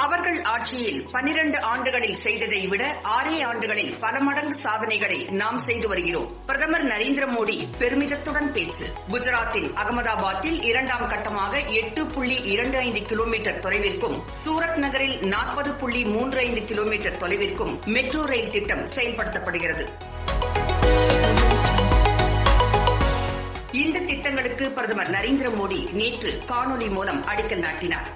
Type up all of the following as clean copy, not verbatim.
அவர்கள் ஆட்சியில் 12 ஆண்டுகளில் செய்ததை விட 6 ஆண்டுகளில் பல மடங்கு சாதனைகளை நாம் செய்து வருகிறோம். பிரதமர் நரேந்திர மோடி பெருமிதத்துடன் பேச்சு. குஜராத்தின் அகமதாபாத்தில் 2ஆம் கட்டமாக 8.25 கிலோமீட்டர் தொலைவிற்கும், சூரத் நகரில் 40.35 கிலோமீட்டர் தொலைவிற்கும் மெட்ரோ ரயில் திட்டம் செயல்படுத்தப்படுகிறது. இந்த திட்டங்களுக்கு பிரதமர் நரேந்திர மோடி நேற்று காணொலி மூலம் அடிக்கல் நாட்டினார்.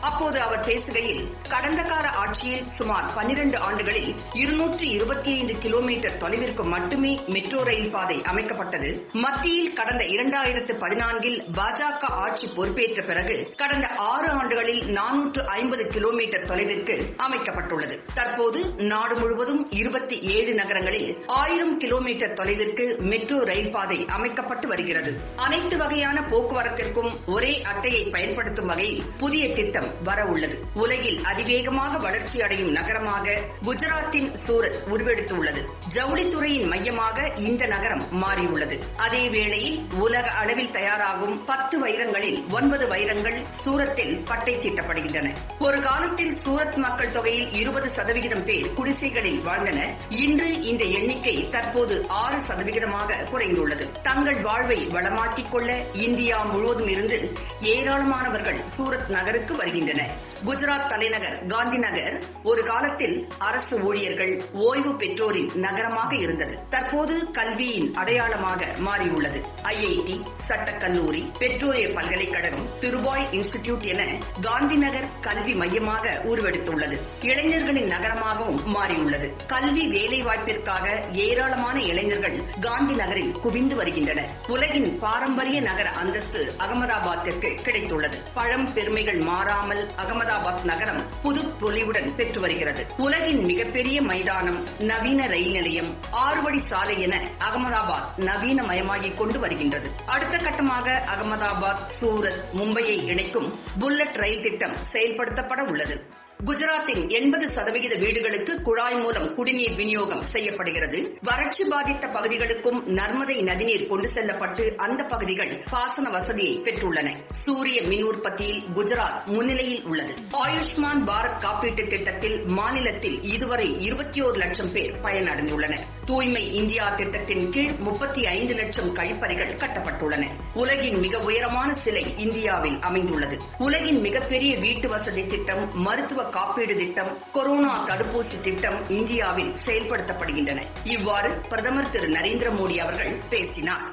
அப்போது அவர் பேசுகையில், கடந்த கால ஆட்சியில் சுமார் 12 ஆண்டுகளில் 225 கிலோமீட்டர் தொலைவிற்கு மட்டுமே மெட்ரோ ரயில் பாதை அமைக்கப்பட்டது. மத்தியில் கடந்த 2014இல் பாஜக ஆட்சி பொறுப்பேற்ற பிறகு கடந்த 6 ஆண்டுகளில் 450 கிலோமீட்டர் தொலைவிற்கு அமைக்கப்பட்டுள்ளது. தற்போது நாடு முழுவதும் 27 நகரங்களில் 1000 கிலோமீட்டர் தொலைவிற்கு மெட்ரோ ரயில் பாதை அமைக்கப்பட்டு வருகிறது. அனைத்து வகையான போக்குவரத்திற்கும் ஒரே அட்டையை பயன்படுத்தும் வகையில் புதிய திட்டம் வர உள்ளது. உலகில் அதிவேகமாக வளர்ச்சி அடையும் நகரமாக குஜராத்தின் சூரத் உருவெடுத்துள்ளது. ஜவுளித்துறையின் மையமாக இந்த நகரம் மாறியுள்ளது. அதே வேளையில் உலக அளவில் தயாராகும் 10 வைரங்களில் 9 வைரங்கள் சூரத்தில் பட்டை தீட்டப்படுகின்றன. ஒரு காலத்தில் சூரத் மக்கள் தொகையில் 20% பேர் குடிசைகளில் வாழ்ந்தனர். இன்று இந்த எண்ணிக்கை தற்போது 6% குறைந்துள்ளது. தங்கள் வாழ்வை வளமாக்கிக் கொள்ள இந்தியா முழுவதும் இருந்து ஏராளமானவர்கள் சூரத் நகருக்கு வருகின்றனர். குஜராத் தலைநகர் காந்தி நகர் ஒரு காலத்தில் அரசு ஊழியர்கள், ஓய்வு பெற்றோரின் நகரமாக இருந்தது. தற்போது கல்வியின் அடையாளமாக மாறியுள்ளது. ஐஐடி, சட்டக்கல்லூரி, பெட்ரோலிய பல்கலைக்கழகம், திருபாய் இன்ஸ்டிடியூட் என காந்தி நகர் கல்வி மையமாக உருவெடுத்துள்ளது. இளைஞர்களின் நகரமாகவும் மாறியுள்ளது. கல்வி வேலைவாய்ப்பிற்காக ஏராளமான இளைஞர்கள் காந்தி நகரில் குவிந்து வருகின்றனர். உலகின் பாரம்பரிய நகர அந்தஸ்து அகமதாபாத்திற்கு கிடைத்துள்ளது. பழம் பெருமைகள் மாறாமல் அகமதாபாத் நகரம் புது பொலிவுடன் பெற்று வருகிறது. உலகின் மிகப்பெரிய மைதானம், நவீன ரயில் நிலையம், 6 வழி சாலை என அகமதாபாத் நவீனமயமாகிக் கொண்டு வருகின்றது. அடுத்த கட்டமாக அகமதாபாத், சூரத், மும்பையை இணைக்கும் புல்லட் ரயில் திட்டம் செயல்படுத்தப்பட உள்ளது. குஜராத்தின் 80% வீடுகளுக்கு குழாய் மூலம் குடிநீர் விநியோகம் செய்யப்படுகிறது. வறட்சி பாதித்த பகுதிகளுக்கும் நர்மதை நதிநீர் கொண்டு செல்லப்பட்டு அந்த பகுதிகள் பாசன வசதியை பெற்றுள்ளன. சூரிய மின் உற்பத்தியில் குஜராத் முன்னிலையில் உள்ளது. ஆயுஷ்மான் பாரத் காப்பீட்டு திட்டத்தில் மாநிலத்தில் இதுவரை 21 லட்சம் பேர் பயனடைந்துள்ளனர். தூய்மை இந்தியா திட்டத்தின் கீழ் 35 லட்சம் கழிப்பறைகள் கட்டப்பட்டுள்ளன. உலகின் மிக உயரமான சிலை இந்தியாவில் அமைந்துள்ளது. உலகின் மிகப்பெரிய வீட்டு வசதி திட்டம், மருத்துவ காப்பீடு திட்டம், கொரோனா தடுப்பூசி திட்டம் இந்தியாவில் செயல்படுத்தப்படுகின்றன. இவ்வாறு பிரதமர் திரு நரேந்திர மோடி அவர்கள் பேசினார்.